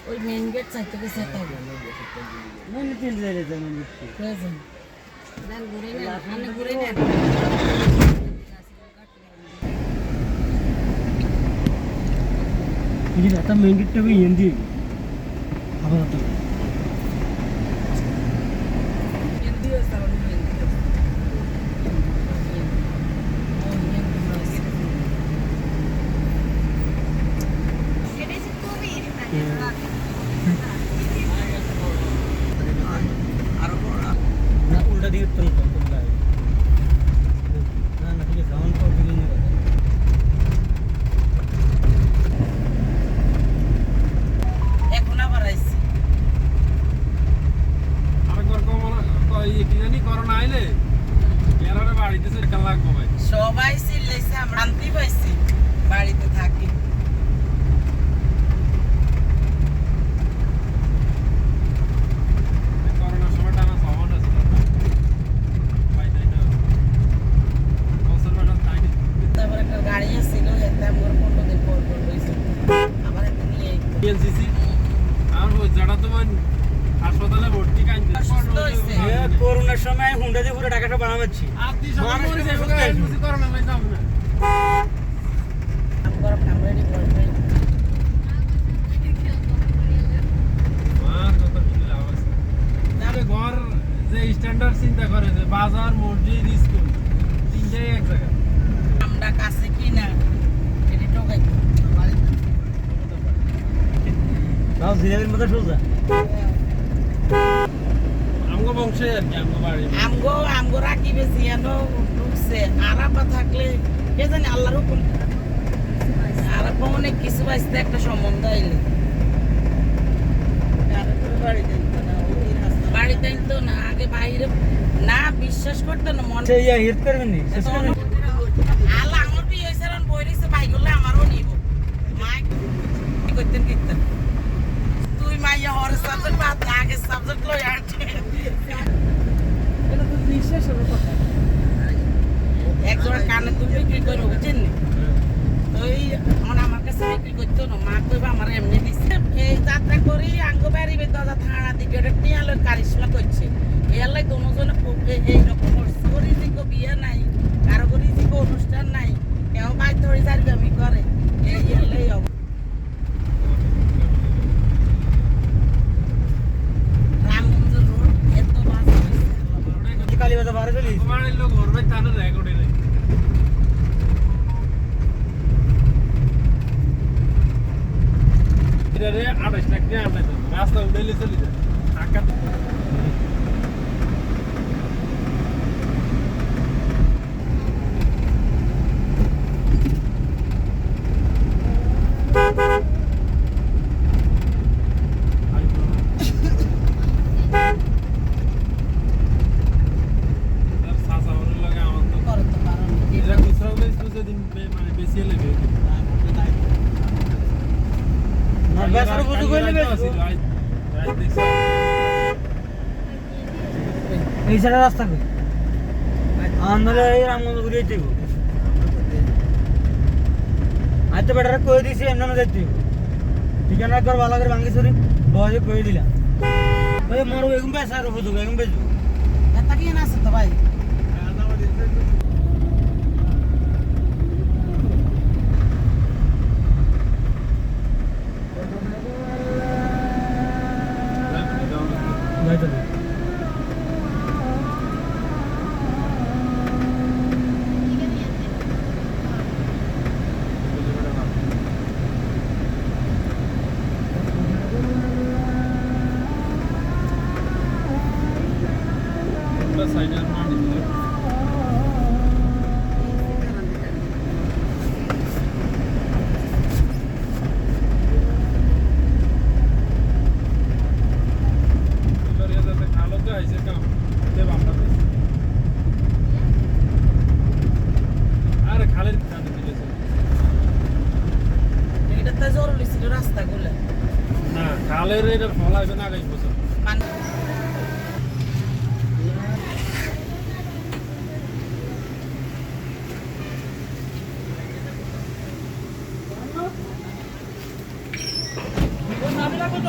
ওই main gate চাইতে গেছে তাই মানে তিল যাইলে জানেন প্রয়োজন দেন ঘুরে নেন আপনি ঘুরে নেন ఇది అత మెయిన్ గేట్ కి ఏంది అబద్ధ ఎంది వస్తాడు उल्टा दिखे तुम तुमला ना ठीक है ग्राउंड पर भी नहीं रहता এখন আবার আইছি আরেকবার কমলা কই কি জানি করোনা আইলে এরারে বাড়িতে সরকার লাগবে ভাই সবাই চিল্লাইছে আমরা শান্তি পাইছি বাড়িতে থাকি করোনার সময় টানা সামান আছে ভাই তাই না বছর বেলা তাই তারপর একটা গাড়ি আসছিল এটা মোর কোন দিন পর পর হইছে আবার এটা নিয়ে এনসিসি আর ওই যারা তোমার হাসপাতালে ভর্তি কাইতে করোনার সময় হুন্ডা দিয়ে পুরো টাকাটা বানাচ্ছি আর দি সব মরে যাবে করোনা নাই যাব না আমরা ফ্যামিলি করবে ঘর যে স্ট্যান্ডার্ড চিন্তা করে যে বাজার মসজিদ স্কুল তিনটাই এক জায়গা আমরা কাছে কি না এটি টোকাই তাও জিরাবের মতো সোজা আমগো বংশে আর কি আমগো বাড়ি আমগো রাখি বেশি এনো ঢুকছে আরাপা থাকলে কে জানি আল্লাহর হুকুম আরাপা অনেক কিছু পাইছে একটা সম্বন্ধ আইলে বাড়িতে তো না আগে বাইরে না বিশ্বাস করতে না মনে সেই হিট করবেন নি শেষ করবেন আল্লাহ আমার বিয়ে হয়েছে আর বই রয়েছে ভাই করলে আমারও নিব মা কি করতেন কীর্তন তুই মাইয়া হর সাবজেক্ট বাদ আগে সাবজেক্ট লই আসছে এটা তো বিশ্বাস হলো কথা একজোড়া কানে তুমি বিক্রি করে বুঝছেন তো এই এখন আমার কাছে বিক্রি করতো না মা কইবা আমার এমনি দিচ্ছে এই যাত্রা করি আঙ্গ বাড়িবে দাদা থানা দিকে ওটা টিয়ালো কারিশমা করছে এই আল্লাহ দুজনে এইরকম রিজিক বিয়ে নাই কারো রিজিক অনুষ্ঠান নাই কেউ বাইর ধরে যাবি আমি করে এই আল্লাহ রামগঞ্জ রোড এত বাস কালীবাজার বারে চলি বাড়ির লোক ঘর ভাই তানো রেকর্ডে নাই এটারে 28 লাখ টাকা আনলে রাস্তা উঠাইলে চলে যায় টাকা এই সাইডে রাস্তা কই আন্দলে এই রামগঞ্জ ঘুরে যাইব আইতে বেটারে কই দিছি এমন না যাইতে ঠিকানা একবার ভালো করে ভাঙ্গি সরি বয়ে কই দিলাম ওই মোর এগুম পয়সা আর বুঝু এগুম বেজু এটা কি না আছে তো ভাই যাইতে সাইডে মার দিলে খালের এটার ফল আসবে না আগামী বছর কত